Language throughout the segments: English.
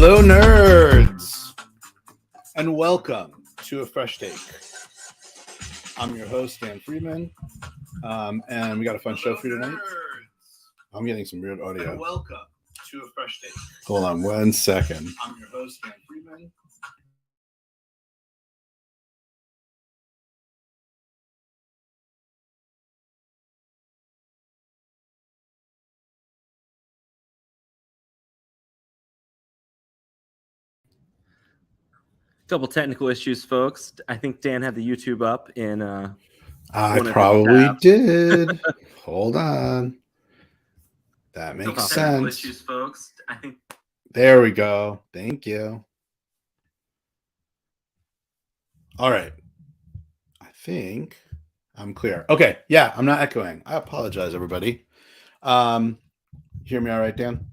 Hello, nerds, and welcome to A Fresh Take. I'm your host, Dan Friedman, and we got a fun show for you tonight. I'm getting some weird audio. And welcome to A Fresh Take. Hold on 1 second. I'm your host, Dan Friedman. Couple technical issues, folks. I think Dan had the YouTube up in I probably did. Hold on. That makes sense. Technical issues, folks. I think there we go. Thank you. All right. I think I'm clear. Okay. Yeah, I'm not echoing. I apologize, everybody. Hear me all right, Dan?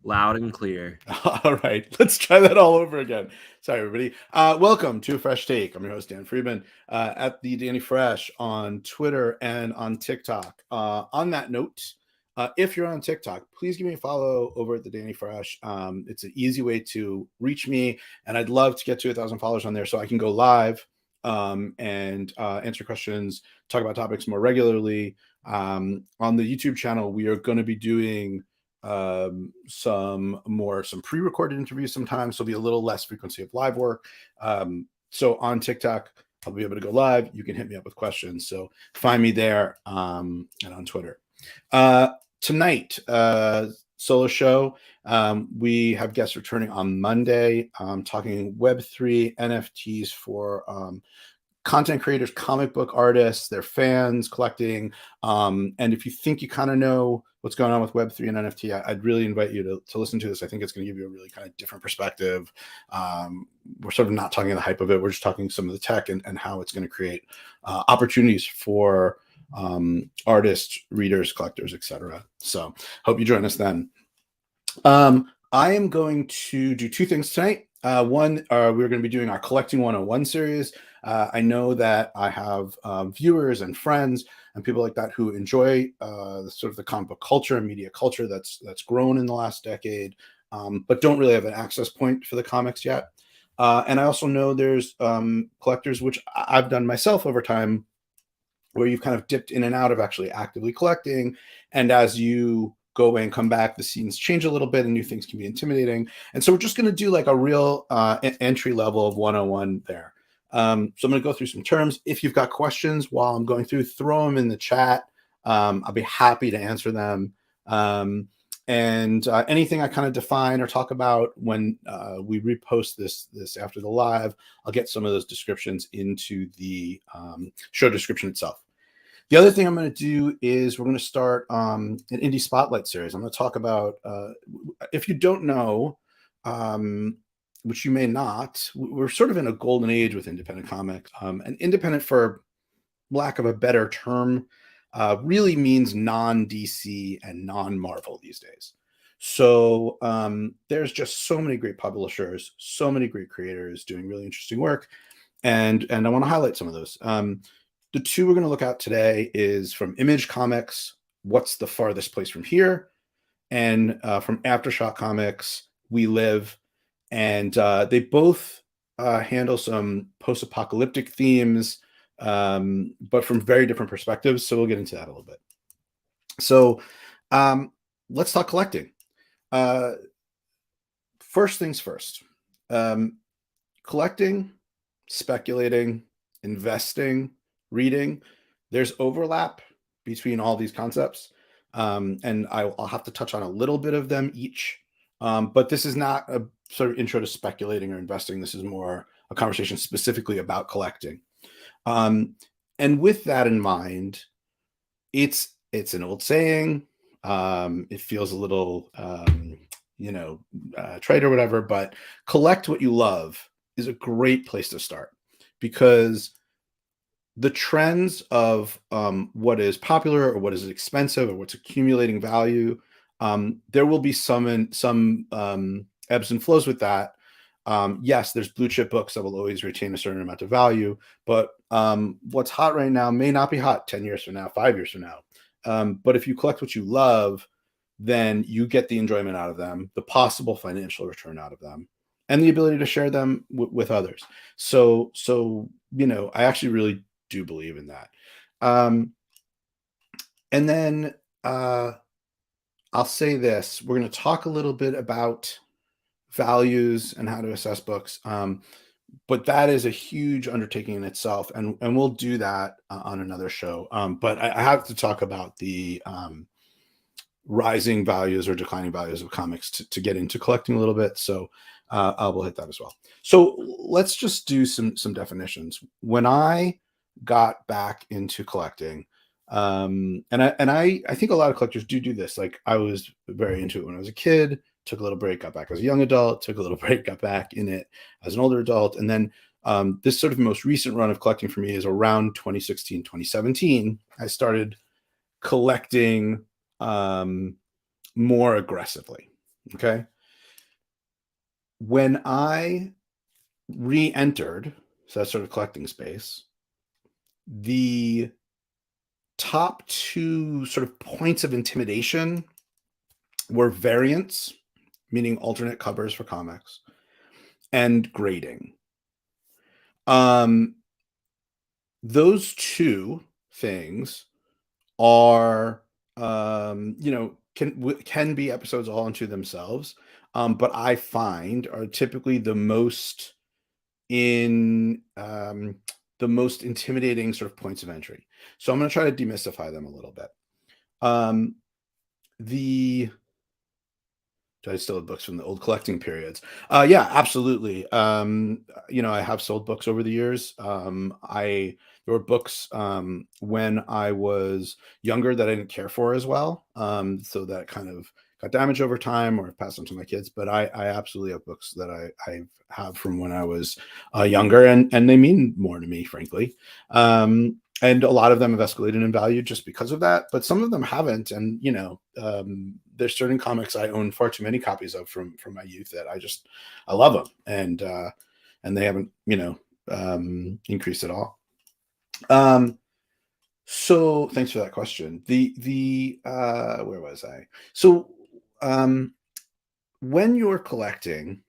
loud and clear. All right, let's try that all over again. Sorry, everybody. Welcome to A Fresh Take. I'm your host, Dan Friedman, at the Danny Fresh on Twitter and on TikTok. On that note, if you're on TikTok, please give me a follow over at the Danny Fresh. It's an easy way to reach me, and I'd love to get to 1,000 followers on there so I can go live and answer questions, talk about topics more regularly. On the YouTube channel, we are going to be doing some pre-recorded interviews sometimes, so there'll be a little less frequency of live work. So on TikTok, I'll be able to go live. You can hit me up with questions. So find me there and on Twitter. Tonight, solo show. We have guests returning on Monday, talking Web3 NFTs for content creators, comic book artists, their fans, collecting. And if you think you kind of know what's going on with Web3 and NFT, I'd really invite you to listen to this. I think it's going to give you a really kind of different perspective. We're sort of not talking the hype of it. We're just talking some of the tech and how it's going to create opportunities for artists, readers, collectors, etc. So hope you join us then. I am going to do two things tonight. One, we're going to be doing our Collecting 101 series. I know that I have viewers and friends and people like that who enjoy the comic book culture and media culture that's grown in the last decade, but don't really have an access point for the comics yet. And I also know there's collectors, which I've done myself over time, where you've kind of dipped in and out of actually actively collecting. And as you go away and come back, the scenes change a little bit and new things can be intimidating. And so we're just going to do like a real entry level of 101 there. So I'm going to go through some terms. If you've got questions while I'm going through, throw them in the chat. I'll be happy to answer them. And anything I kind of define or talk about when we repost this after the live, I'll get some of those descriptions into the show description itself. The other thing I'm going to do is we're going to start an Indy Spotlight series. I'm going to talk about, if you don't know, which you may not, we're sort of in a golden age with independent comics. And independent, for lack of a better term, really means non-DC and non-Marvel these days. So there's just so many great publishers, so many great creators doing really interesting work. And I want to highlight some of those. The two we're going to look at today is from Image Comics, What's the Farthest Place from Here? And from Aftershock Comics, We Live. And they both handle some post-apocalyptic themes, but from very different perspectives. So we'll get into that a little bit. So let's talk collecting. First things first. Collecting, speculating, investing, reading, there's overlap between all these concepts. And I'll have to touch on a little bit of them each. But this is not a sort of intro to speculating or investing. This is more a conversation specifically about collecting. And with that in mind, it's an old saying. It feels a little, trite or whatever, but collect what you love is a great place to start, because the trends of what is popular or what is expensive or what's accumulating value, there will be some ebbs and flows with that. Yes, there's blue chip books that will always retain a certain amount of value, but what's hot right now may not be hot 10 years from now, 5 years from now. But if you collect what you love, then you get the enjoyment out of them, the possible financial return out of them, and the ability to share them with others. So I actually really do believe in that. And then I'll say this: we're going to talk a little bit about values and how to assess books. But that is a huge undertaking in itself, and we'll do that on another show. But I have to talk about the rising values or declining values of comics to get into collecting a little bit. So I will hit that as well. So let's just do some definitions. When I got back into collecting, and I think a lot of collectors do this. Like I was very into it when I was a kid, took a little break, got back as a young adult, took a little break, got back in it as an older adult. And then this sort of most recent run of collecting for me is around 2016, 2017. I started collecting more aggressively. Okay. When I re-entered, so that sort of collecting space, the top two sort of points of intimidation were variants, meaning alternate covers for comics, and grading. Those two things are, can be episodes all unto themselves, but I find are typically the most intimidating sort of points of entry. So I'm going to try to demystify them a little bit. Do I still have books from the old collecting periods? Yeah, absolutely. I have sold books over the years. There were books when I was younger that I didn't care for as well. So that kind of got damaged over time or passed on to my kids. But I absolutely have books that I have from when I was younger, and they mean more to me, frankly. And a lot of them have escalated in value just because of that, but some of them haven't. And there's certain comics I own far too many copies of from my youth that I love them, and they haven't increased at all. So thanks for that question. Where was I? So when you're collecting,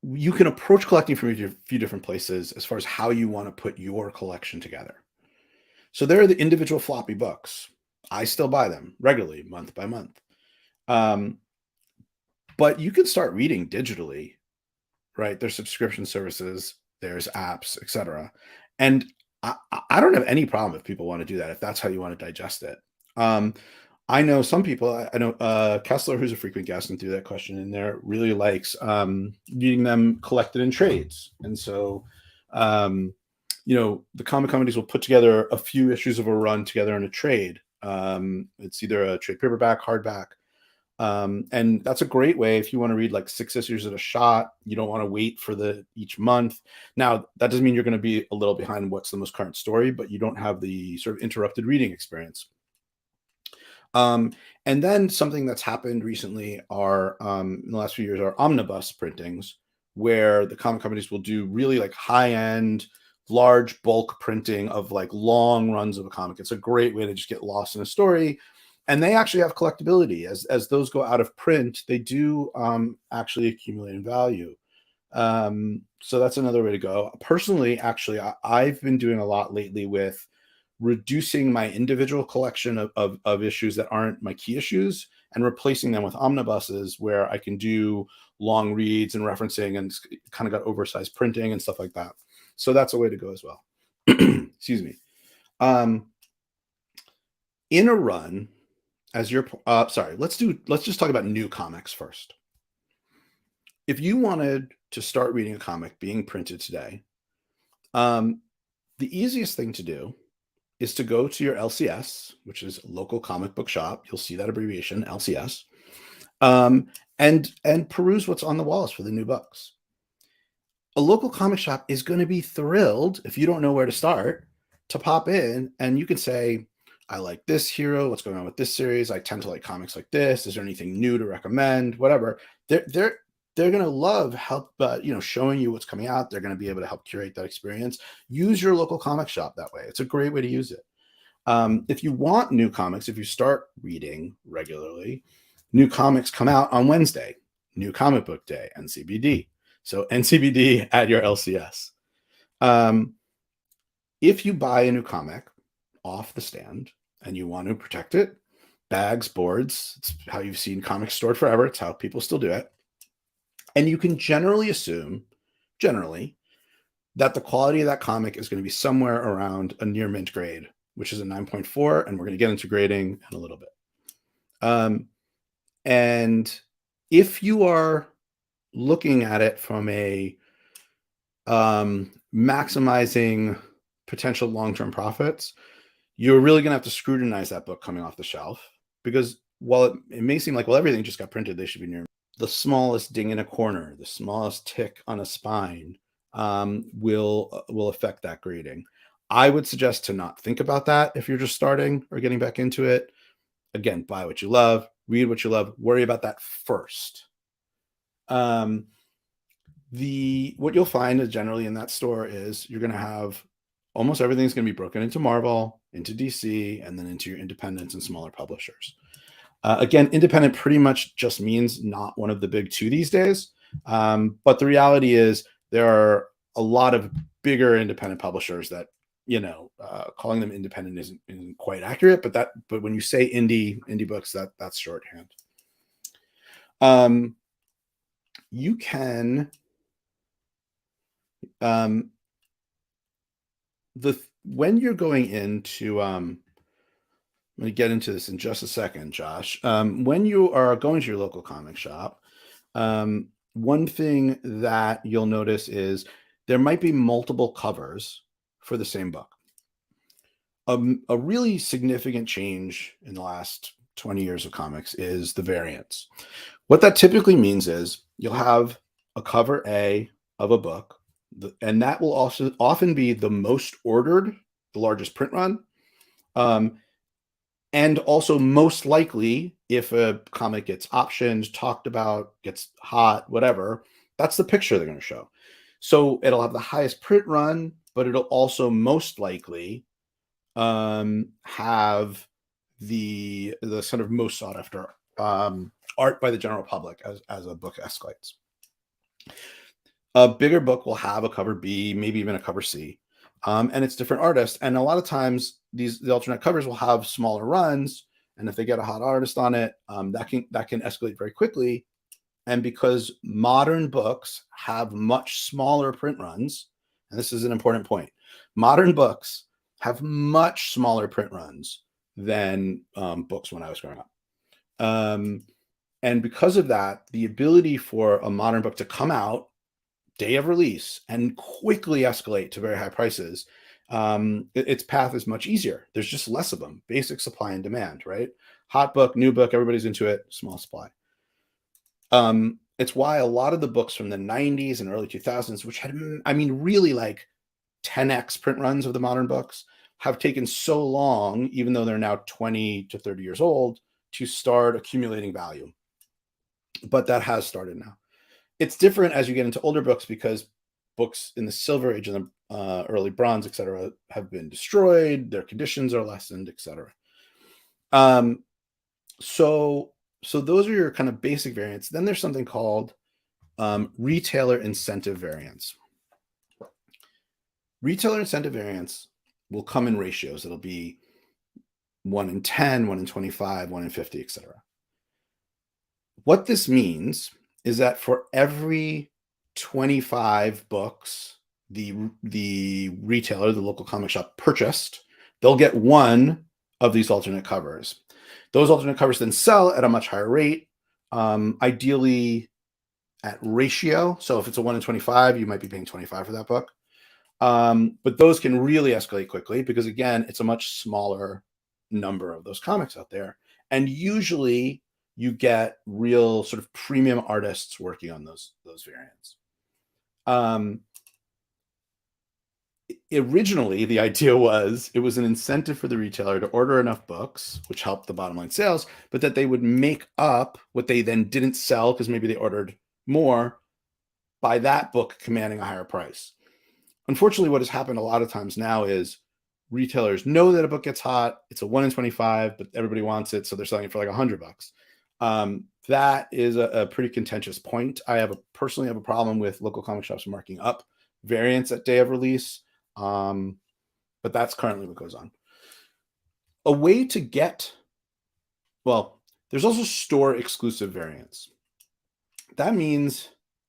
you can approach collecting from a few different places as far as how you want to put your collection together. So there are the individual floppy books. I still buy them regularly, month by month. But you can start reading digitally, right? There's subscription services, there's apps, etc. And I don't have any problem if people want to do that, if that's how you want to digest it. I know some people, I know Kessler, who's a frequent guest and threw that question in there, really likes reading them collected in trades. And so, the comic companies will put together a few issues of a run together in a trade. It's either a trade paperback, hardback. And that's a great way if you want to read like 6 issues at a shot. You don't want to wait for each month. Now, that doesn't mean you're going to be a little behind what's the most current story, but you don't have the sort of interrupted reading experience. And then something that's happened recently are in the last few years are omnibus printings, where the comic companies will do really like high-end, large bulk printing of like long runs of a comic. It's a great way to just get lost in a story. And they actually have collectability. As those go out of print, they do actually accumulate in value. So that's another way to go. Personally, actually, I've been doing a lot lately with reducing my individual collection of issues that aren't my key issues and replacing them with omnibuses where I can do long reads and referencing and kind of got oversized printing and stuff like that. So that's a way to go as well. Excuse me. In a run, as you're let's just talk about new comics first. If you wanted to start reading a comic being printed today, the easiest thing to do is to go to your LCS, which is local comic book shop. You'll see that abbreviation, LCS, and peruse what's on the walls for the new books. A local comic shop is going to be thrilled, if you don't know where to start, to pop in and you can say, I like this hero. What's going on with this series? I tend to like comics like this. Is there anything new to recommend? Whatever. They're going to love help, showing you what's coming out. They're going to be able to help curate that experience. Use your local comic shop that way. It's a great way to use it. If you want new comics, if you start reading regularly, new comics come out on Wednesday, New Comic Book Day, NCBD. So NCBD at your LCS. If you buy a new comic off the stand and you want to protect it, bags, boards, it's how you've seen comics stored forever. It's how people still do it. And you can generally assume, that the quality of that comic is going to be somewhere around a near mint grade, which is a 9.4, and we're going to get into grading in a little bit. And if you are looking at it from a maximizing potential long-term profits, you're really going to have to scrutinize that book coming off the shelf, because while it may seem like, well, everything just got printed, they should be near the smallest ding in a corner, the smallest tick on a spine will affect that grading. I would suggest to not think about that if you're just starting or getting back into it. Again, buy what you love, read what you love, worry about that first. What you'll find is generally in that store is you're going to have almost everything's going to be broken into Marvel, into DC, and then into your independents and smaller publishers. Again, independent pretty much just means not one of the big two these days. But the reality is there are a lot of bigger independent publishers that, calling them independent isn't quite accurate, but when you say indie books, that's shorthand. You can, when you're going into, I'm going to get into this in just a second, Josh. When you are going to your local comic shop, one thing that you'll notice is there might be multiple covers for the same book. A really significant change in the last 20 years of comics is the variants. What that typically means is you'll have a cover A of a book, and that will also often be the most ordered, the largest print run. And also most likely, if a comic gets optioned, talked about, gets hot, whatever, that's the picture they're going to show. So it'll have the highest print run, but it'll also most likely have the sort of most sought after art by the general public as a book escalates. A bigger book will have a cover B, maybe even a cover C. And it's different artists. And a lot of times the alternate covers will have smaller runs. And if they get a hot artist on it, that can escalate very quickly. And because modern books have much smaller print runs, and this is an important point, modern books have much smaller print runs than books when I was growing up. And because of that, the ability for a modern book to come out day of release and quickly escalate to very high prices, its path is much easier. There's just less of them. Basic supply and demand, right? Hot book, new book, everybody's into it, small supply. It's why a lot of the books from the 90s and early 2000s, which had, really like 10x print runs of the modern books, have taken so long, even though they're now 20 to 30 years old, to start accumulating value. But that has started now. It's different as you get into older books because books in the Silver Age and the early Bronze, etc., have been destroyed. Their conditions are lessened, etc. So those are your kind of basic variants. Then there's something called retailer incentive variants. Retailer incentive variants will come in ratios. It'll be 1 in 10, 1 in 25, 1 in 50, etc. What this means is that for every 25 books the retailer, the local comic shop purchased, they'll get one of these alternate covers. Those alternate covers then sell at a much higher rate, ideally at ratio. So if it's a 1 in 25, you might be paying 25 for that book. But those can really escalate quickly because, again, it's a much smaller number of those comics out there. And usually you get real sort of premium artists working on those variants. Originally, the idea was it was an incentive for the retailer to order enough books, which helped the bottom line sales, but that they would make up what they then didn't sell because maybe they ordered more by that book commanding a higher price. Unfortunately, what has happened a lot of times now is retailers know that a book gets hot. It's a 1 in 25, but everybody wants it, so they're selling it for like $100. That is a pretty contentious point. I personally have a problem with local comic shops marking up variants at day of release, but that's currently what goes on. A way to get, well, there's also store exclusive variants. That means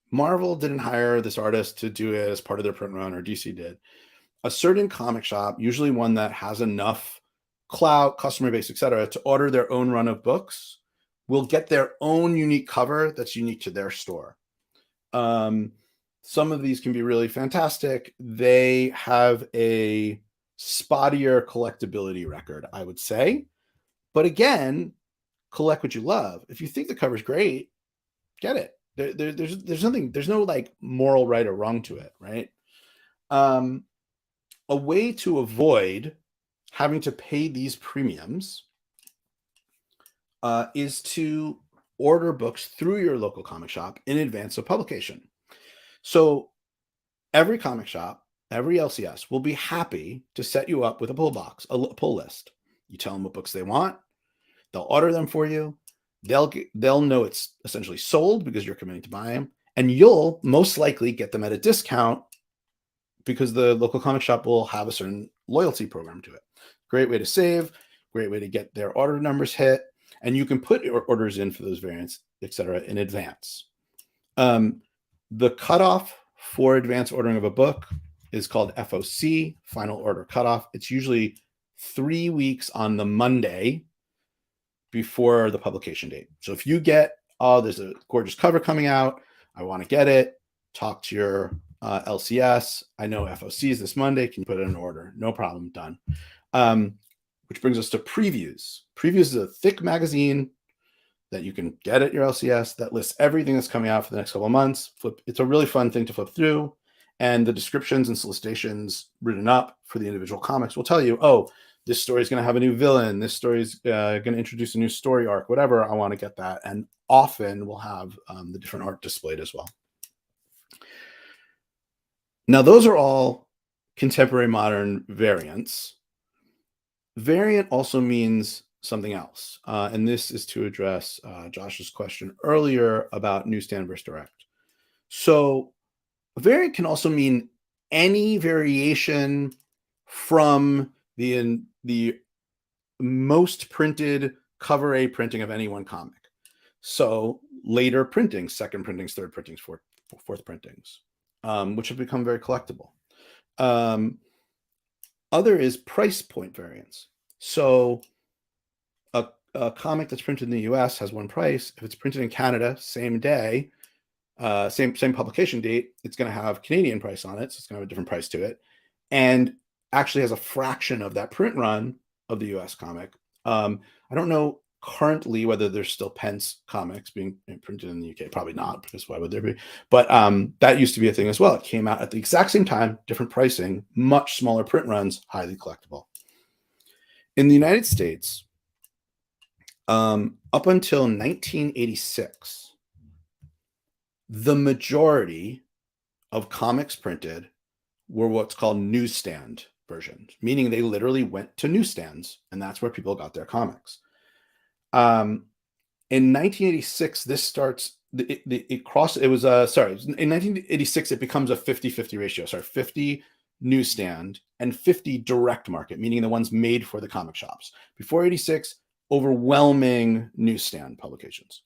Marvel didn't hire this artist to do it as part of their print run, or DC did. A certain comic shop, usually one that has enough clout, customer base, etc., to order their own run of books, will get their own unique cover that's unique to their store. Some of these can be really fantastic. They have a spottier collectability record, I would say. But again, collect what you love. If you think the cover's great, get it. There's no like moral right or wrong to it, right? A way to avoid having to pay these premiums is to order books through your local comic shop in advance of publication. So every comic shop, every LCS will be happy to set you up with a pull box, a pull list. You tell them what books they want. They'll order them for you. They'll know it's essentially sold because you're committing to buy them, and you'll most likely get them at a discount because the local comic shop will have a certain loyalty program to it. Great way to save, great way to get their order numbers hit, and you can put your orders in for those variants, etc., in advance. The cutoff for advance ordering of a book is called FOC, final order cutoff. It's usually 3 weeks on the Monday before the publication date. So if you get, oh, there's a gorgeous cover coming out, I want to get it, talk to your LCS. I know FOC is this Monday. Can you put it in order? No problem. Done. Which brings us to previews. Previews is a thick magazine that you can get at your LCS that lists everything that's coming out for the next couple of months. It's a really fun thing to flip through. And the descriptions and solicitations written up for the individual comics will tell you, oh, this story is going to have a new villain. This story is going to introduce a new story arc, whatever. I want to get that. And often we'll have the different art displayed as well. Now, those are all contemporary modern variants. Variant also means something else. And this is to address Josh's question earlier about newsstand versus direct. So a variant can also mean any variation from the most printed cover A printing of any one comic. So later printings, second printings, third printings, fourth printings, which have become very collectible. Other is price point variants. So a comic that's printed in the US has one price. If it's printed in Canada, same day, same publication date, it's going to have Canadian price on it. So it's going to have a different price to it. And actually has a fraction of that print run of the US comic. I don't know currently whether there's still Pence comics being printed in the UK. Probably not, because why would there be? But that used to be a thing as well. It came out at the exact same time, different pricing, much smaller print runs, highly collectible. In the United States, up until 1986, the majority of comics printed were what's called newsstand versions, meaning they literally went to newsstands, and that's where people got their comics. In 1986, this starts, in 1986, it becomes a 50-50 ratio. 50 newsstand and 50 direct market, meaning the ones made for the comic shops. Before 86, overwhelming newsstand publications.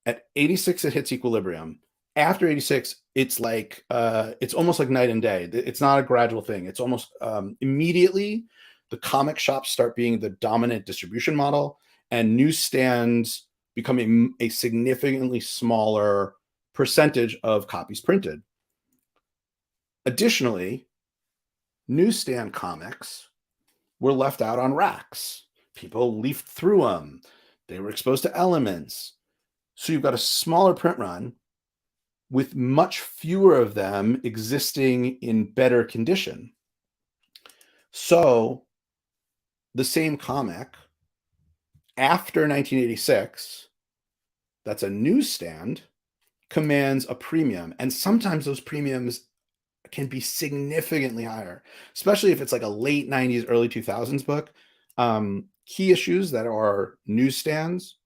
At 86, it hits equilibrium. After 86, it's like it's almost like night and day. It's not a gradual thing. It's almost immediately the comic shops start being the dominant distribution model, and newsstands become a significantly smaller percentage of copies printed. Additionally, newsstand comics were left out on racks. People leafed through them. They were exposed to elements. So you've got a smaller print run with much fewer of them existing in better condition. So the same comic after 1986, that's a newsstand, commands a premium. And sometimes those premiums can be significantly higher, especially if it's like a late 90s, early 2000s book. Key issues that are newsstands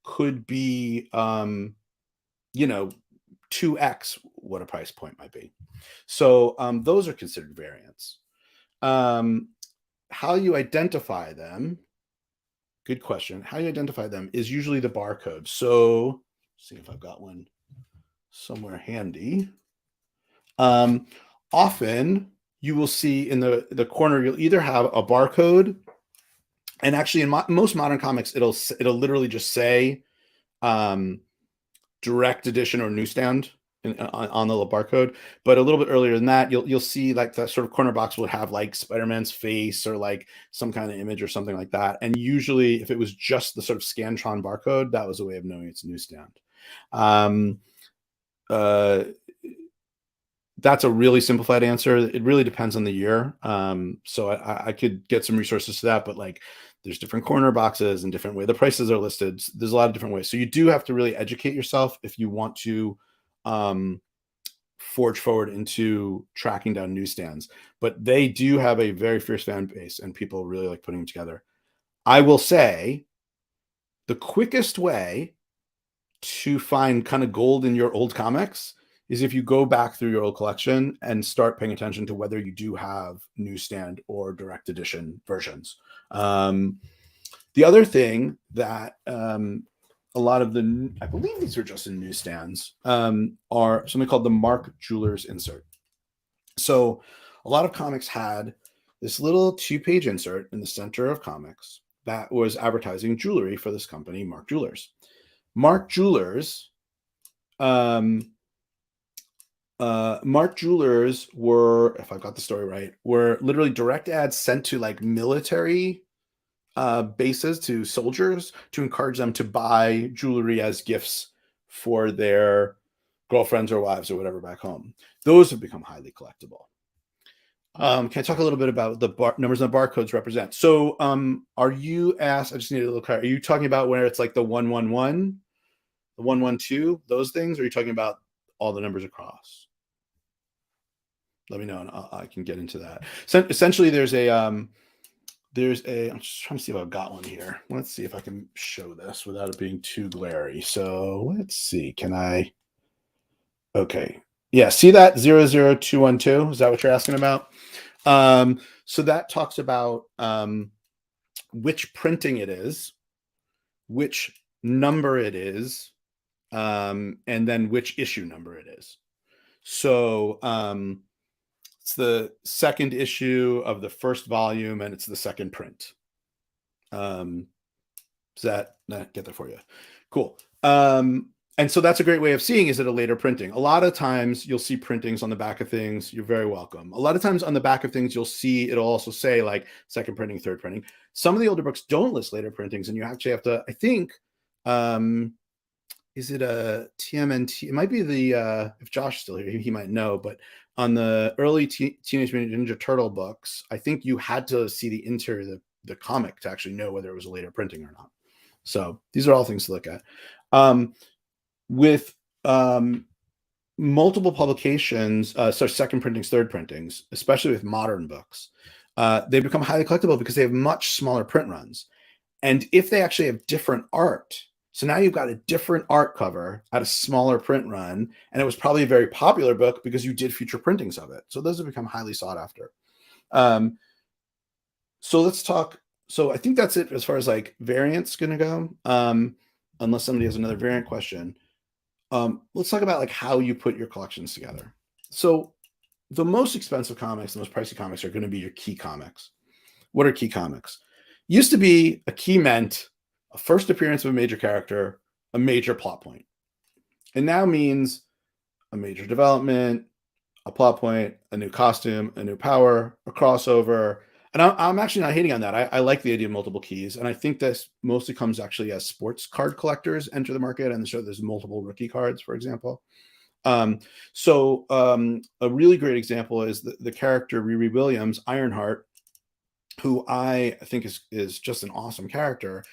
could be, 2x what a price point might be. So those are considered variants. How you identify them, good question. How you identify them is usually the barcode. So see if I've got one somewhere handy. Often you will see in the corner, you'll either have a barcode, and actually in most modern comics, it'll literally just say direct edition or newsstand on the little barcode. But a little bit earlier than that, you'll see like that sort of corner box would have like Spider-Man's face or like some kind of image or something like that. And usually if it was just the sort of Scantron barcode, that was a way of knowing it's a newsstand. That's a really simplified answer. It really depends on the year. So I could get some resources to that, but like there's different corner boxes and different way the prices are listed. There's a lot of different ways. So you do have to really educate yourself if you want to forge forward into tracking down newsstands. But they do have a very fierce fan base and people really like putting them together. I will say the quickest way to find kind of gold in your old comics is if you go back through your old collection and start paying attention to whether you do have newsstand or direct edition versions. The other thing that a lot of I believe these are just in newsstands, are something called the Mark Jewelers insert. So a lot of comics had this little 2-page insert in the center of comics that was advertising jewelry for this company, Mark Jewelers. Mark Jewelers, Mark Jewelers were, if I've got the story right, were literally direct ads sent to like military bases, to soldiers, to encourage them to buy jewelry as gifts for their girlfriends or wives or whatever back home. Those have become highly collectible. Can I talk a little bit about the numbers and the barcodes represent? So are you asked, I just need a little clarity, are you talking about where it's like the 111, the 112, those things? Or are you talking about all the numbers across? Let me know and I can get into that. So essentially there's a, I'm just trying to see if I've got one here. Let's see if I can show this without it being too glary. So let's see, can I, okay. Yeah, see that 00212? Is that what you're asking about? So that talks about which printing it is, which number it is, and then which issue number it is. So it's the second issue of the first volume, and it's the second print. Does that get there for you? Cool. And so that's a great way of seeing, is it a later printing? A lot of times you'll see printings on the back of things. You're very welcome. A lot of times on the back of things, you'll see, it'll also say like second printing, third printing. Some of the older books don't list later printings, and you actually have to, I think, is it a TMNT? It might be the, if Josh is still here, he might know, but on the early Teenage Mutant Ninja Turtle books, I think you had to see the interior of the comic to actually know whether it was a later printing or not. So these are all things to look at. With multiple publications, so second printings, third printings, especially with modern books, they become highly collectible because they have much smaller print runs. And if they actually have different art, so now you've got a different art cover at a smaller print run, and it was probably a very popular book because you did future printings of it. So those have become highly sought after. So let's talk. So I think that's it as far as like variants going to go. Unless somebody has another variant question. Let's talk about like how you put your collections together. So the most expensive comics, the most pricey comics are going to be your key comics. What are key comics? Used to be a key meant a first appearance of a major character, a major plot point. It now means a major development, a plot point, a new costume, a new power, a crossover. And I'm actually not hating on that. I like the idea of multiple keys. And I think this mostly comes actually as sports card collectors enter the market. And so there's multiple rookie cards, for example. A really great example is the character Riri Williams, Ironheart, who I think is just an awesome character.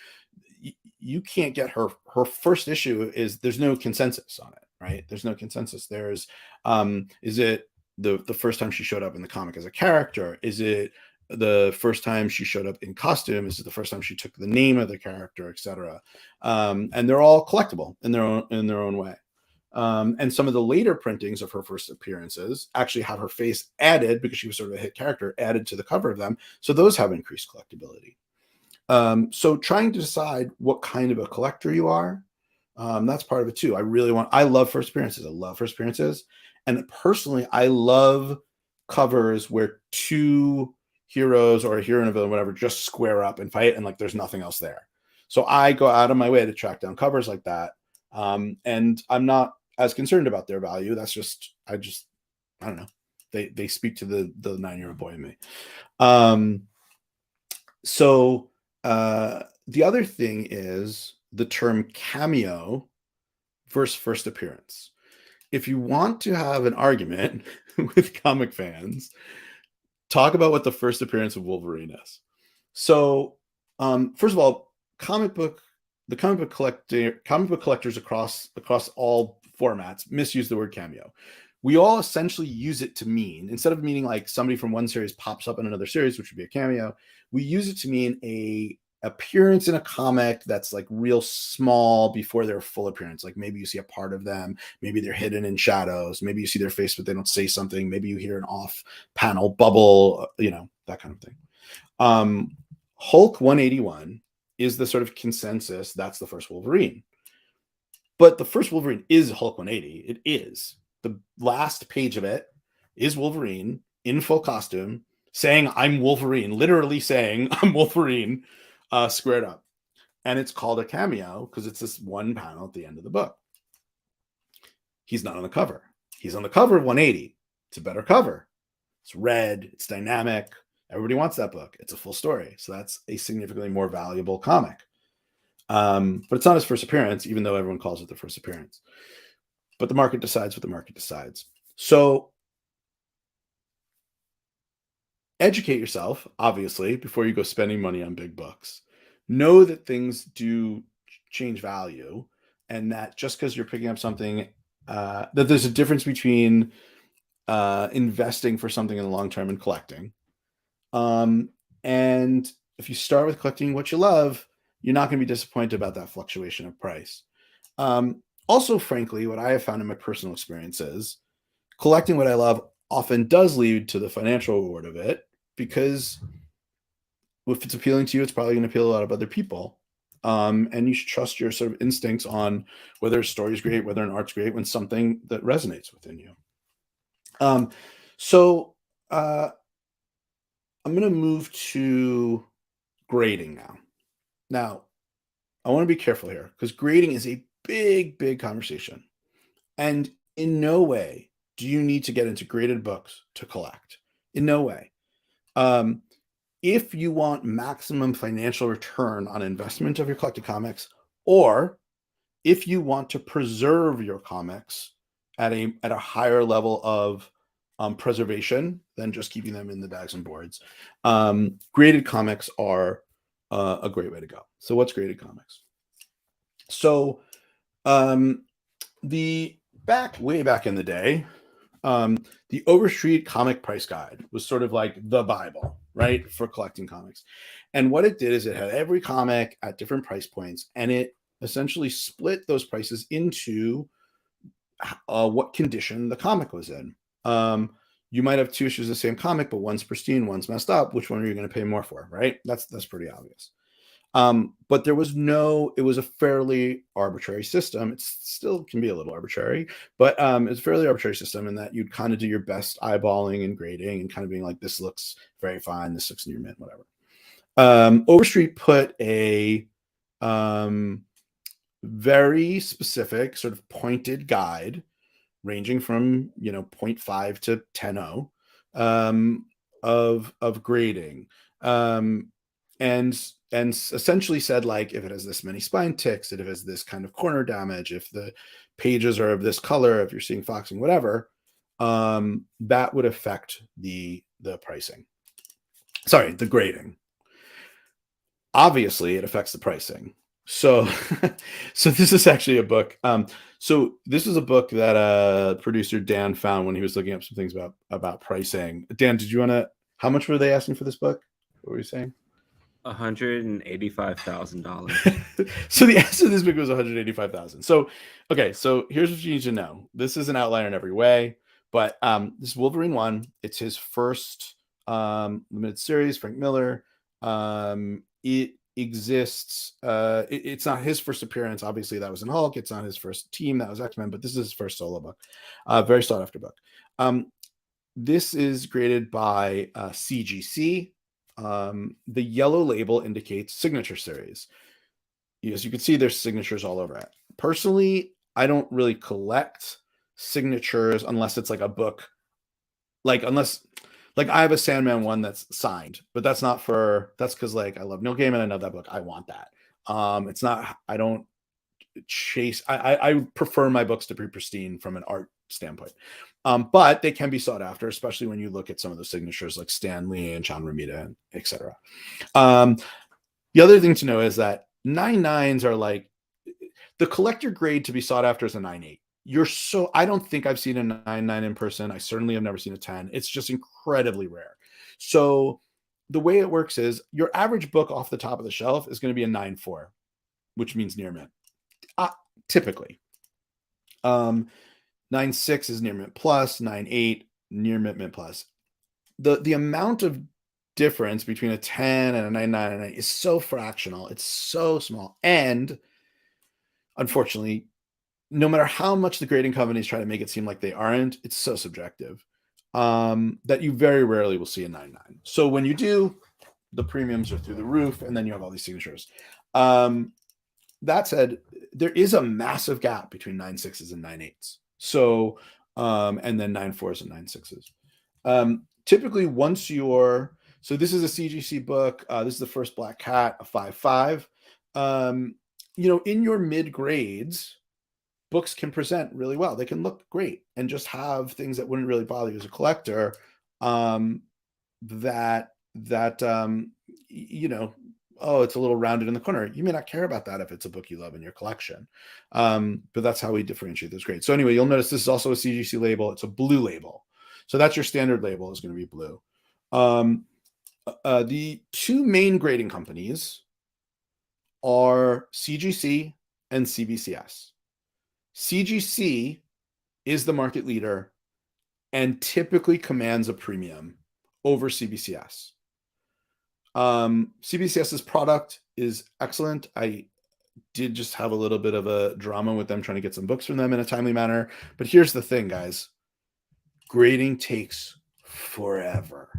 You can't get her first issue is there's no consensus on it, right? There's no consensus. There's, is it the first time she showed up in the comic as a character? Is it the first time she showed up in costume? Is it the first time she took the name of the character, etc.? And they're all collectible in their own way. And some of the later printings of her first appearances actually have her face added, because she was sort of a hit character, added to the cover of them. So those have increased collectability. So trying to decide what kind of a collector you are, that's part of it too. I love first appearances. I love first appearances. And personally, I love covers where two heroes or a hero and a villain, whatever, just square up and fight, and like there's nothing else there. So I go out of my way to track down covers like that. And I'm not as concerned about their value. That's just, I don't know. They speak to the 9-year-old boy in me. So the other thing is the term cameo versus first appearance. If you want to have an argument with comic fans, talk about what the first appearance of Wolverine is. So, first of all, comic book collectors across all formats misuse the word cameo. We all essentially use it to mean, instead of meaning like somebody from one series pops up in another series, which would be a cameo, we use it to mean a appearance in a comic that's like real small before their full appearance. Like maybe you see a part of them, maybe they're hidden in shadows, maybe you see their face but they don't say something, maybe you hear an off panel bubble, that kind of thing. Hulk 181 is the sort of consensus that's the first Wolverine. But the first Wolverine is Hulk 180. It is. The last page of it is Wolverine in full costume saying, "I'm Wolverine," literally saying, "I'm Wolverine," squared up. And it's called a cameo because it's this one panel at the end of the book. He's not on the cover. He's on the cover of 180. It's a better cover. It's red. It's dynamic. Everybody wants that book. It's a full story. So that's a significantly more valuable comic. But it's not his first appearance, even though everyone calls it the first appearance. But the market decides what the market decides. So educate yourself, obviously, before you go spending money on big books. Know that things do change value, and that just because you're picking up something, that there's a difference between investing for something in the long term and collecting. And if you start with collecting what you love, you're not going to be disappointed about that fluctuation of price. Also, frankly, what I have found in my personal experiences, collecting what I love often does lead to the financial reward of it, because if it's appealing to you, it's probably going to appeal to a lot of other people. And you should trust your sort of instincts on whether a story's great, whether an art's great, when something that resonates within you. So I'm going to move to grading now. Now, I want to be careful here because grading is a big, big conversation. And in no way do you need to get into graded books to collect. In no way. If you want maximum financial return on investment of your collected comics, or if you want to preserve your comics at a higher level of preservation than just keeping them in the bags and boards, graded comics are a great way to go. So what's graded comics? So way back in the day, the Overstreet Comic Price Guide was sort of like the Bible, right, for collecting comics. And what it did is it had every comic at different price points, and it essentially split those prices into what condition the comic was in. You might have two issues of the same comic, but one's pristine, one's messed up. Which one are you going to pay more for, right? That's pretty obvious. But it was a fairly arbitrary system. It still can be a little arbitrary, but it's a fairly arbitrary system in that you'd kind of do your best eyeballing and grading and kind of being like, this looks very fine, this looks near mint, whatever. Overstreet put a very specific sort of pointed guide ranging from 0.5 to 10.0 of grading, and essentially said, like, if it has this many spine ticks, if it has this kind of corner damage, if the pages are of this color, if you're seeing foxing, whatever, that would affect the pricing. Sorry, the grading. Obviously, it affects the pricing. So, so this is actually a book. So this is a book that producer Dan found when he was looking up some things about pricing. Dan, did you want to? How much were they asking for this book? What were you saying? $185,000. So the answer to this book was 185,000. So, okay, so here's what you need to know. This is an outlier in every way, but this is Wolverine 1. It's his first limited series, Frank Miller. It exists. It's not his first appearance. Obviously, that was in Hulk. It's not his first team. That was X-Men, but this is his first solo book. Very sought after book. This is graded by CGC. The yellow label indicates signature series. As you can see, there's signatures all over it. Personally, I don't really collect signatures unless it's like a book. Like I have a Sandman one that's signed, but that's because like I love Neil Gaiman. I know that book. I want that. It's not, I don't chase, I prefer my books to be pristine from an art standpoint. But they can be sought after, especially when you look at some of the signatures like Stan Lee and John Romita, etc. The other thing to know is that 9.9s are like the collector grade to be sought after is a 9.8. I don't think I've seen a 9.9 in person. I certainly have never seen a 10. It's just incredibly rare. So the way it works is your average book off the top of the shelf is going to be a 9.4, which means near mint. Typically. 9.6 is near mint plus, 9.8 near mint plus. The amount of difference between a 10 and a 9.9 and 9 is so fractional. It's so small. And unfortunately, no matter how much the grading companies try to make it seem like they aren't, it's so subjective that you very rarely will see a 9.9. So when you do, the premiums are through the roof, and then you have all these signatures. That said, there is a massive gap between 9.6s and 9.8s. So, and then 9.4s and 9.6s. Typically, so this is a CGC book. This is the first Black Cat, a 5.5. In your mid grades, books can present really well. They can look great and just have things that wouldn't really bother you as a collector. It's a little rounded in the corner. You may not care about that if it's a book you love in your collection. But that's how we differentiate those grades. So anyway, you'll notice this is also a CGC label. It's a blue label. So that's your standard label, is going to be blue. The two main grading companies are CGC and CBCS. CGC is the market leader and typically commands a premium over CBCS. CBCS's product is excellent. I did just have a little bit of a drama with them trying to get some books from them in a timely manner. But here's the thing, guys. Grading takes forever.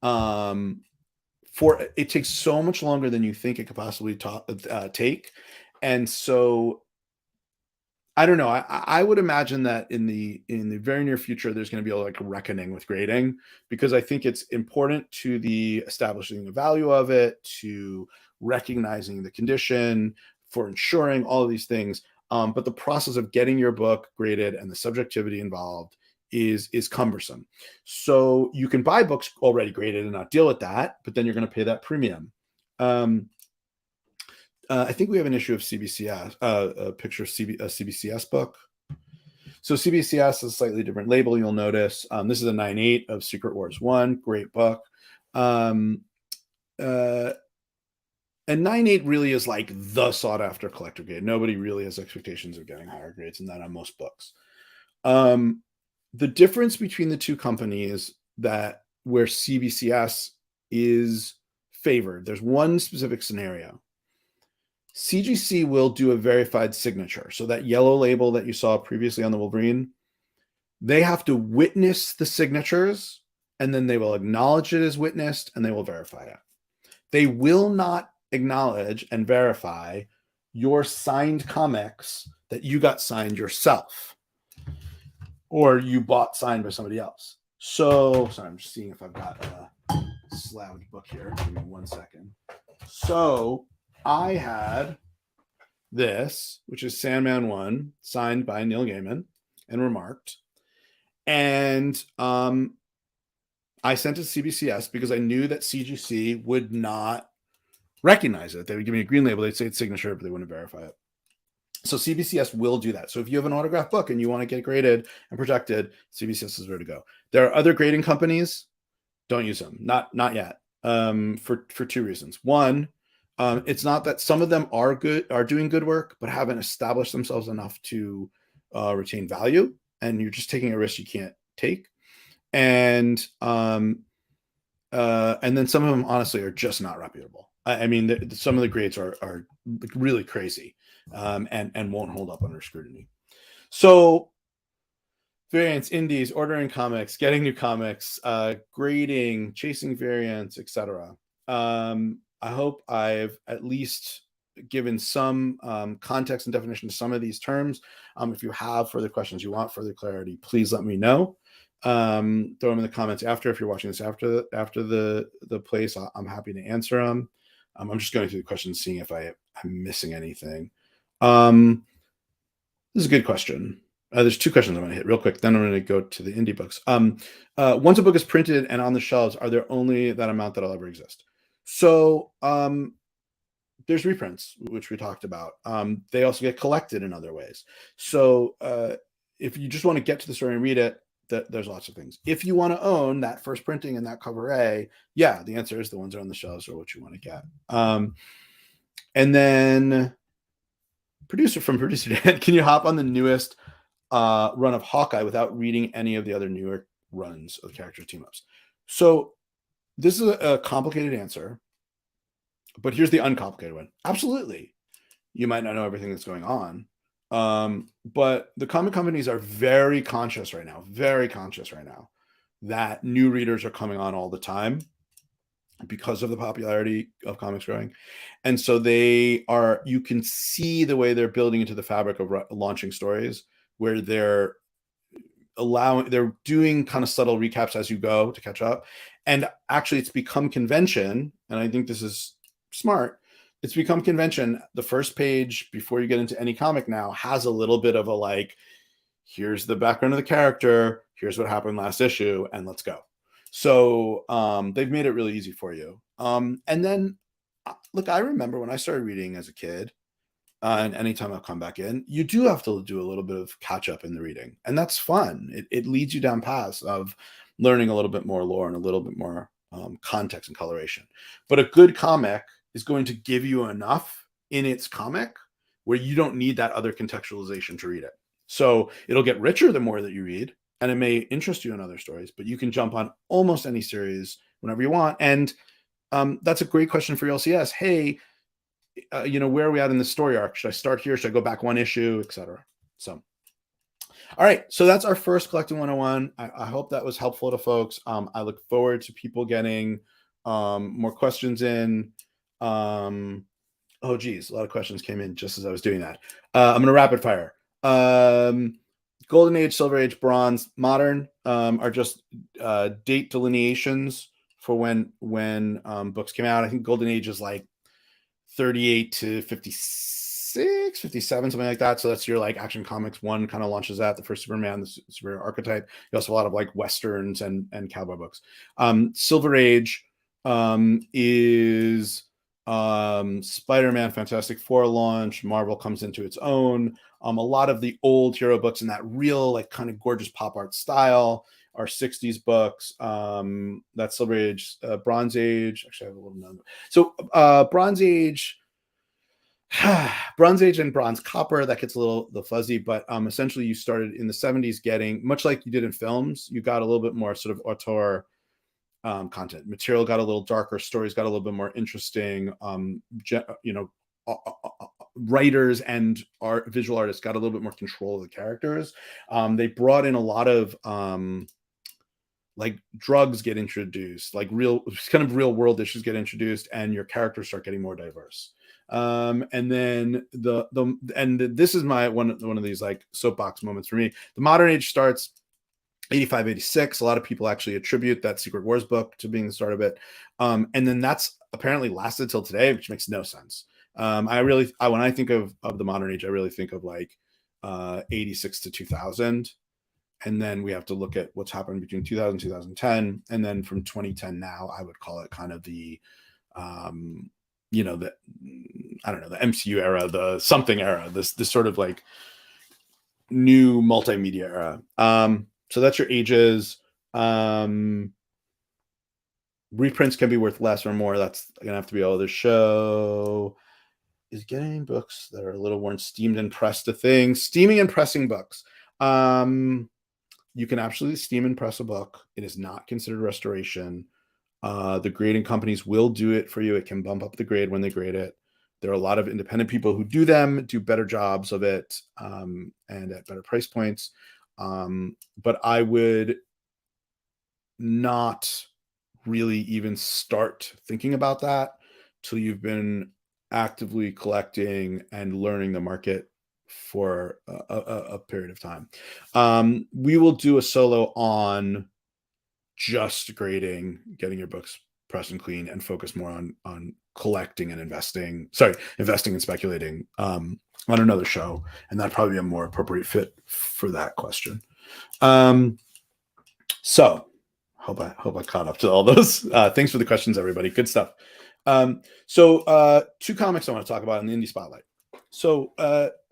It takes so much longer than you think it could possibly take. And so I don't know. I would imagine that in the very near future, there's going to be a reckoning with grading, because I think it's important to the establishing the value of it, to recognizing the condition, for ensuring all of these things. But the process of getting your book graded and the subjectivity involved is cumbersome. So you can buy books already graded and not deal with that, but then you're going to pay that premium. I think we have an issue of CBCS, a picture of a CBCS book. So CBCS is a slightly different label, you'll notice. This is a 9.8 of Secret Wars 1, great book. And 9.8 really is like the sought after collector grade. Nobody really has expectations of getting higher grades than that on most books. The difference between the two companies where CBCS is favored, there's one specific scenario. CGC will do a verified signature. So that yellow label that you saw previously on the Wolverine, they have to witness the signatures, and then they will acknowledge it as witnessed, and they will verify it. They will not acknowledge and verify your signed comics that you got signed yourself, or you bought signed by somebody else. So, sorry, I'm just seeing if I've got a slaved book here. Give me 1 second. So I had this, which is Sandman 1, signed by Neil Gaiman and remarked. And I sent it to CBCS because I knew that CGC would not recognize it. They would give me a green label. They'd say it's signature, but they wouldn't verify it. So CBCS will do that. So if you have an autographed book and you want to get graded and protected, CBCS is where to go. There are other grading companies. Don't use them. Not yet. For two reasons. One, it's not that some of them are doing good work, but haven't established themselves enough to retain value, and you're just taking a risk you can't take. And then some of them honestly are just not reputable. I mean, some of the grades are really crazy, and won't hold up under scrutiny. So variants, indies, ordering comics, getting new comics, grading, chasing variants, etc. I hope I've at least given some context and definition to some of these terms. If you have further questions, you want further clarity, please let me know. Throw them in the comments after. If you're watching this after the place, I'm happy to answer them. I'm just going through the questions, seeing if I'm missing anything. This is a good question. There's two questions I want to hit real quick. Then I'm going to go to the indie books. Once a book is printed and on the shelves, are there only that amount that'll ever exist? So there's reprints, which we talked about. They also get collected in other ways. So if you just want to get to the story and read it, there's lots of things. If you want to own that first printing and that cover A, yeah, the answer is the ones that are on the shelves are what you want to get. And then producer Dan, can you hop on the newest run of Hawkeye without reading any of the other newer runs of character team-ups? So this is a complicated answer, but here's the uncomplicated one. Absolutely. You might not know everything that's going on. But the comic companies are very conscious right now that new readers are coming on all the time because of the popularity of comics growing. And so you can see the way they're building into the fabric of launching stories, where they're doing kind of subtle recaps as you go to catch up. And actually it's become convention, and I think this is smart. It's become convention. The first page before you get into any comic now has a little bit of a here's the background of the character, here's what happened last issue, and let's go. So they've made it really easy for you. And then, look, I remember when I started reading as a kid, and anytime I've come back in, you do have to do a little bit of catch up in the reading, and that's fun. It leads you down paths of learning a little bit more lore and a little bit more context and coloration. But a good comic is going to give you enough in its comic where you don't need that other contextualization to read it. So it'll get richer the more that you read, and it may interest you in other stories, but you can jump on almost any series whenever you want. And that's a great question for your LCS. Hey, where are we at in the story arc? Should I start here? Should I go back one issue, etc.? So, all right. So that's our first Collecting 101. I hope that was helpful to folks. I look forward to people getting more questions in. Oh geez, a lot of questions came in just as I was doing that. I'm going to rapid fire. Golden Age, Silver Age, Bronze, Modern are just date delineations for when books came out. I think Golden Age is 38 to 56, 57, something like that. So that's your Action Comics 1 kind of launches that, the first Superman, the superhero archetype. You also have a lot of Westerns and cowboy books. Silver Age is Spider-Man, Fantastic Four launch. Marvel comes into its own. A lot of the old hero books in that real kind of gorgeous pop art style are 60s books. That's Silver Age. Bronze Age, actually I have a little note. So Bronze Age and Bronze Copper, that gets a little fuzzy, but essentially you started in the 70s getting, much like you did in films, you got a little bit more sort of auteur content. Material got a little darker, stories got a little bit more interesting. Writers and visual artists got a little bit more control of the characters. They brought in a lot of drugs get introduced, real world issues get introduced, and your characters start getting more diverse. And then this is my one of these soapbox moments for me. The Modern Age starts 85, 86. A lot of people actually attribute that Secret Wars book to being the start of it. And then that's apparently lasted till today, which makes no sense. When I think of the Modern Age, I really think of 86 to 2000. And then we have to look at what's happened between 2000 2010. And then from 2010 now, I would call it kind of the the I don't know, the MCU era, the something era, this sort of like new multimedia era. So that's your ages. Reprints can be worth less or more. That's gonna have to be all the show. Is getting books that are a little worn steamed and pressed a thing. Steaming and pressing books. You can absolutely steam and press a book. It is not considered restoration. The grading companies will do it for you. It can bump up the grade when they grade it. There are a lot of independent people who do them, do better jobs of it, and at better price points. But I would not really even start thinking about that till you've been actively collecting and learning the market for a period of time. We will do a solo on just grading, getting your books pressed and clean, and focus more on collecting and investing and speculating on another show, and that'd probably be a more appropriate fit for that question. So hope I caught up to all those. Thanks for the questions, everybody. Good stuff. So two comics I want to talk about in the Indy Spotlight. So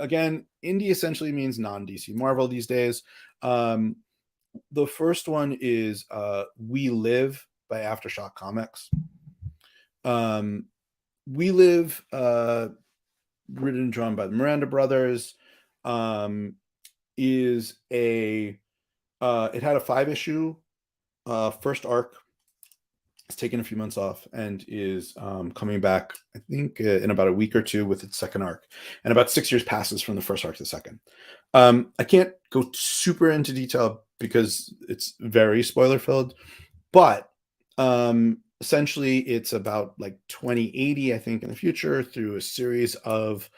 again, Indy essentially means non-DC Marvel these days. The first one is We Live by Aftershock Comics. We Live, written and drawn by the Miranda brothers, is it had a 5-issue first arc. It's taken a few months off and is coming back, I think, in about a week or two with its second arc. And about 6 years passes from the first arc to the second. I can't go super into detail because it's very spoiler filled, but essentially it's about like 2080, I think, in the future, through a series of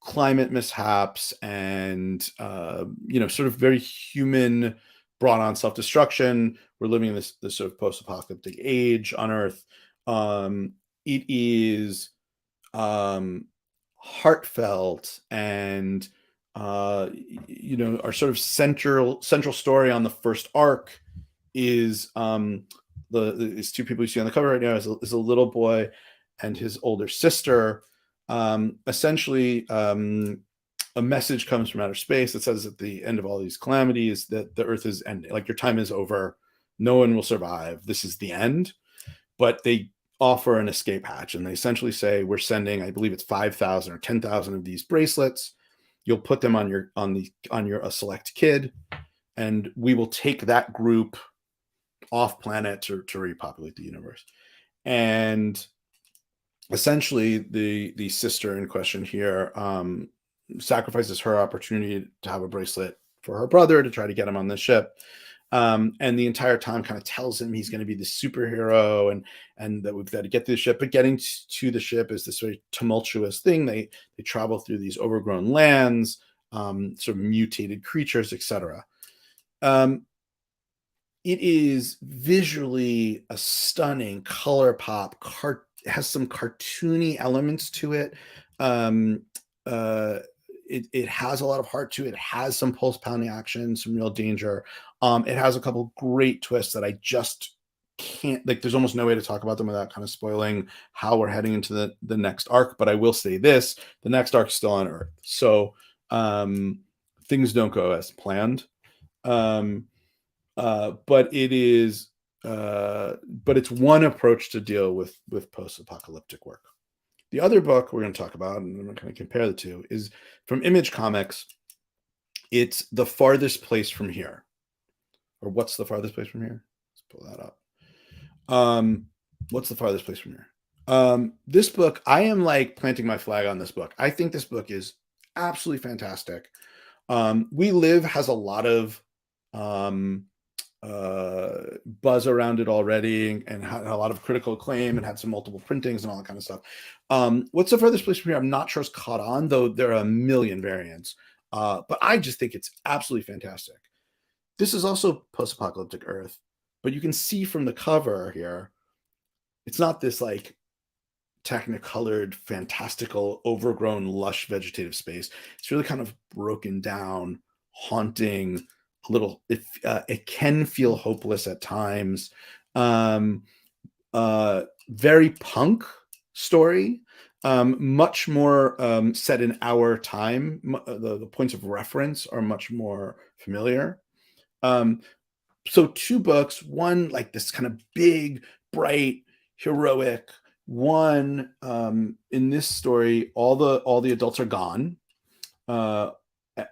climate mishaps and sort of very human brought on self-destruction. We're living in this sort of post-apocalyptic age on Earth. It is heartfelt and our sort of central story on the first arc is these two people you see on the cover right now is a little boy and his older sister. Essentially, a message comes from outer space that says at the end of all these calamities that the Earth is ending, like your time is over, no one will survive, this is the end. But they offer an escape hatch, and they essentially say, we're sending, I believe it's 5,000 or 10,000 of these bracelets. You'll put them on a select kid, and we will take that group off planet to repopulate the universe. And essentially, the sister in question here sacrifices her opportunity to have a bracelet for her brother to try to get him on the ship. And the entire time kind of tells him he's going to be the superhero and that we've got to get to the ship. But getting to the ship is this very tumultuous thing. They travel through these overgrown lands, sort of mutated creatures, etc. It is visually a stunning color pop. It has some cartoony elements to it. It has a lot of heart to it. It has some pulse pounding action, some real danger. It has a couple great twists that I just can't, like, there's almost no way to talk about them without kind of spoiling how we're heading into the next arc. But I will say this, the next arc is still on Earth. So things don't go as planned. But it is, but it's one approach to deal with post-apocalyptic work. The other book we're going to talk about, and we're going to compare the two, is from Image Comics. It's The Farthest Place from Here, or What's the Farthest Place from Here? Let's pull that up. What's the Farthest Place from Here? This book, I am like planting my flag on this book. I think this book is absolutely fantastic. We Live has a lot of buzz around it already and had a lot of critical acclaim and had some multiple printings and all that kind of stuff. What's the Farthest Place from Here? I'm not sure it's caught on, though there are a million variants. But I just think it's absolutely fantastic. This is also post-apocalyptic Earth, but you can see from the cover here, it's not this like technicolored, fantastical, overgrown, lush vegetative space. It's really kind of broken down, haunting, a little, it can feel hopeless at times. very punk story, much more set in our time. The points of reference are much more familiar. Um, so two books, one like this kind of big, bright, heroic. One in this story, all the adults are gone. Uh,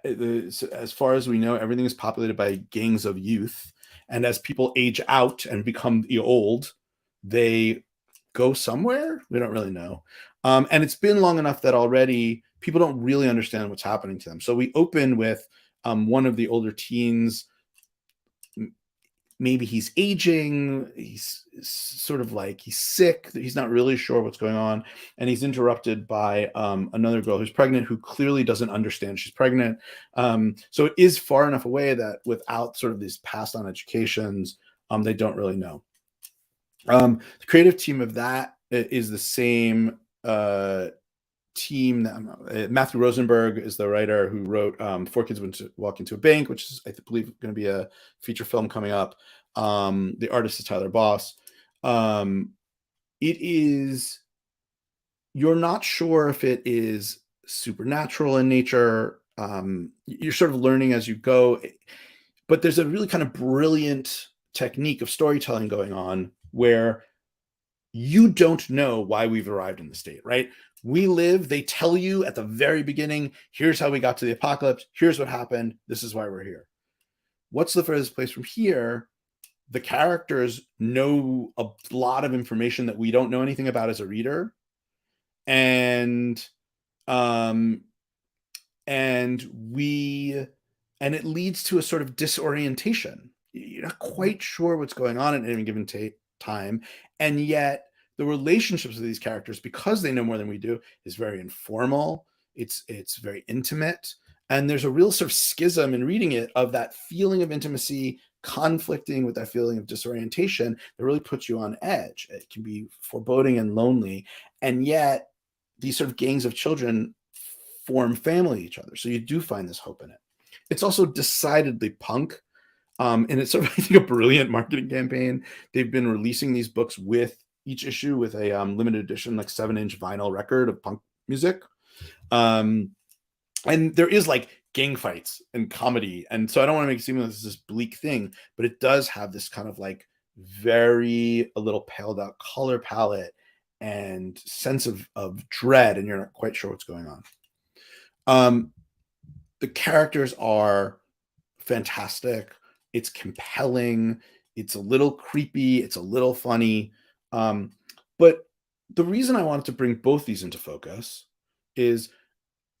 as far as we know, everything is populated by gangs of youth, and as people age out and become old, they go somewhere. We don't really know, and it's been long enough that already people don't really understand what's happening to them. So we open with one of the older teens. Maybe he's aging, he's sort of like he's sick, he's not really sure what's going on, and he's interrupted by another girl who's pregnant, who clearly doesn't understand she's pregnant. So it is far enough away that without sort of these passed on educations, they don't really know. The creative team of that is the same team that Matthew Rosenberg is the writer who wrote Four Kids Walk Into a Bank, which is, I believe, going to be a feature film coming up. The artist is Tyler Boss. It is, you're not sure if it is supernatural in nature. You're sort of learning as you go, but there's a really kind of brilliant technique of storytelling going on where you don't know why we've arrived in the state, right? They tell you at the very beginning, here's how we got to the apocalypse, here's what happened, this is why we're here. What's the furthest place from here? The characters know a lot of information that we don't know anything about as a reader. And it leads to a sort of disorientation. You're not quite sure what's going on at any given time. And yet the relationships of these characters, because they know more than we do, is very informal. It's very intimate. And there's a real sort of schism in reading it of that feeling of intimacy conflicting with that feeling of disorientation that really puts you on edge. It can be foreboding and lonely. And yet these sort of gangs of children form family each other. So you do find this hope in it. It's also decidedly punk. And it's sort of, I think, a brilliant marketing campaign. They've been releasing these books with each issue with a limited edition, like 7-inch vinyl record of punk music. And there is like gang fights and comedy. And so I don't want to make it seem like this is this bleak thing, but it does have this kind of like very a little paled out color palette and sense of dread, and you're not quite sure what's going on. The characters are fantastic. It's compelling. It's a little creepy. It's a little funny. But the reason I wanted to bring both these into focus is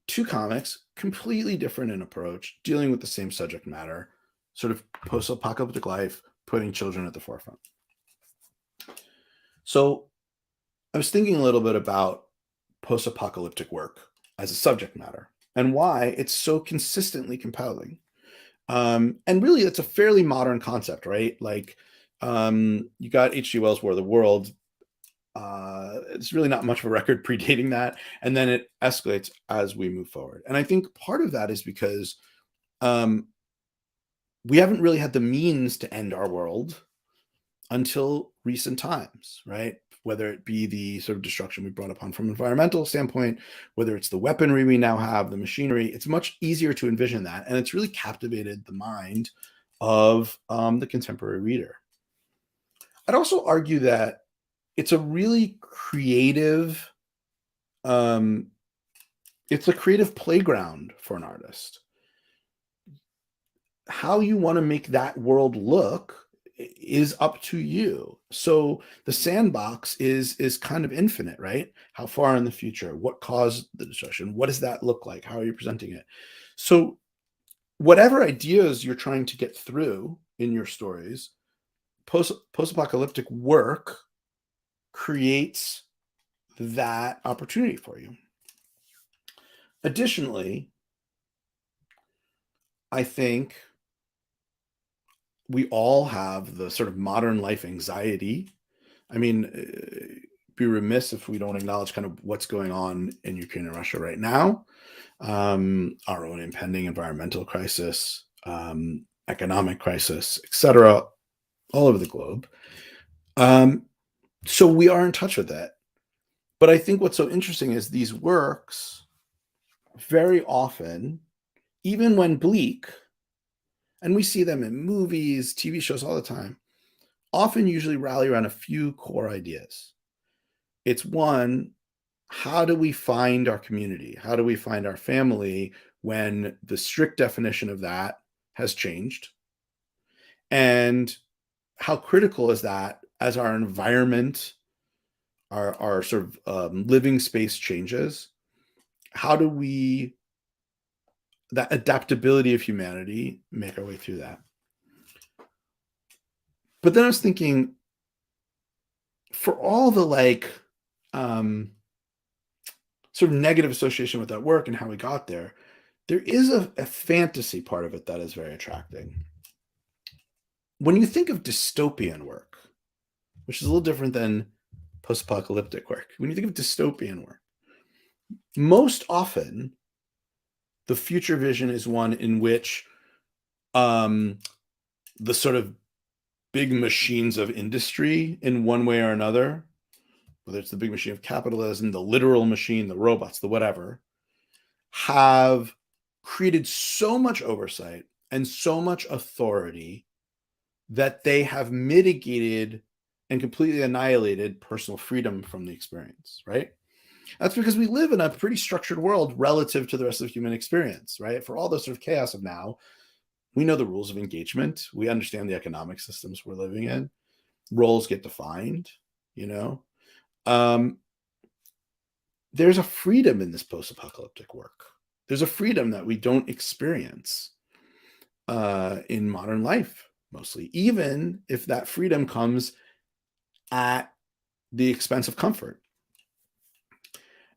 two comics, completely different in approach, dealing with the same subject matter, sort of post-apocalyptic life, putting children at the forefront. So I was thinking a little bit about post-apocalyptic work as a subject matter and why it's so consistently compelling. And really, it's a fairly modern concept, right? Like, you got H.G. Wells' War of the Worlds. It's really not much of a record predating that. And then it escalates as we move forward. And I think part of that is because we haven't really had the means to end our world until recent times, right? Whether it be the sort of destruction we brought upon from an environmental standpoint, whether it's the weaponry we now have, the machinery, it's much easier to envision that. And it's really captivated the mind of the contemporary reader. I'd also argue that it's a really creative, it's a creative playground for an artist. How you want to make that world look is up to you. So the sandbox is kind of infinite, right? How far in the future? What caused the destruction? What does that look like? How are you presenting it? So whatever ideas you're trying to get through in your stories, post-apocalyptic work creates that opportunity for you. Additionally, I think we all have the sort of modern life anxiety. I mean, be remiss if we don't acknowledge kind of what's going on in Ukraine and Russia right now, our own impending environmental crisis, economic crisis, etc., all over the globe. So we are in touch with that. But I think what's so interesting is these works very often, even when bleak, and we see them in movies, TV shows all the time, often usually rally around a few core ideas. It's one, how do we find our community? How do we find our family when the strict definition of that has changed? And how critical is that as our environment, our sort of living space changes? How do we, that adaptability of humanity, make our way through that? But then I was thinking, for all the sort of negative association with that work and how we got there, there is a fantasy part of it that is very attracting. When you think of dystopian work, which is a little different than post-apocalyptic work, when you think of dystopian work, most often the future vision is one in which the sort of big machines of industry in one way or another, whether it's the big machine of capitalism, the literal machine, the robots, the whatever, have created so much oversight and so much authority that they have mitigated and completely annihilated personal freedom from the experience, right? That's because we live in a pretty structured world relative to the rest of human experience, right? For all the sort of chaos of now, we know the rules of engagement. We understand the economic systems we're living in. Roles get defined, you know. There's a freedom in this post-apocalyptic work. There's a freedom that we don't experience in modern life, mostly, even if that freedom comes at the expense of comfort.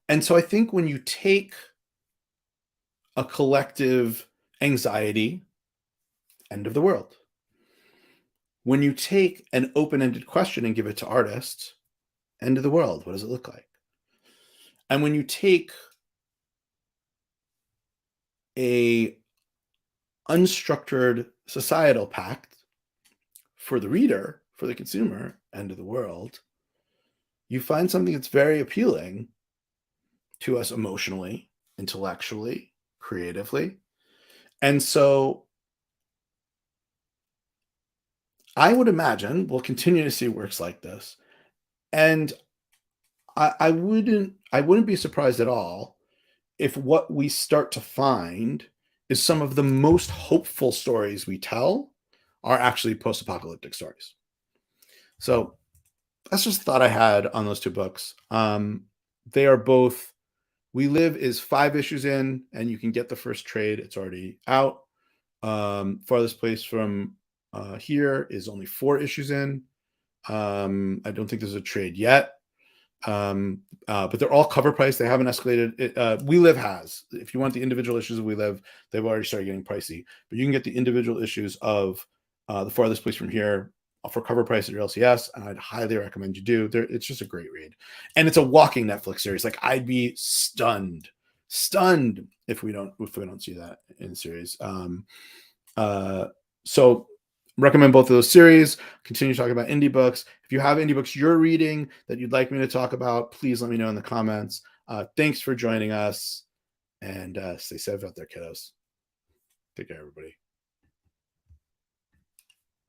And so I think when you take a collective anxiety, end of the world. When you take an open-ended question and give it to artists, end of the world, what does it look like? And when you take a unstructured societal pact for the reader, for the consumer, end of the world, you find something that's very appealing to us emotionally, intellectually, creatively. And so I would imagine we'll continue to see works like this. And I wouldn't be surprised at all if what we start to find is some of the most hopeful stories we tell are actually post-apocalyptic stories. So that's just a thought I had on those two books. They are both, We Live is 5 issues in, and you can get the first trade. It's already out. Farthest Place from here is only 4 issues in. I don't think there's a trade yet. But they're all cover price. They haven't escalated. We Live has. If you want the individual issues of We Live, they've already started getting pricey. But you can get the individual issues of The Farthest Place from Here for cover price at your LCS, and I'd highly recommend you do. It's just a great read, and it's a walking Netflix series. Like, I'd be stunned if we don't see that in the series. So recommend both of those series. Continue talking about indie books. If you have indie books you're reading that you'd like me to talk about, please let me know in the comments. Thanks for joining us, and stay safe out there, kiddos. Take care, everybody.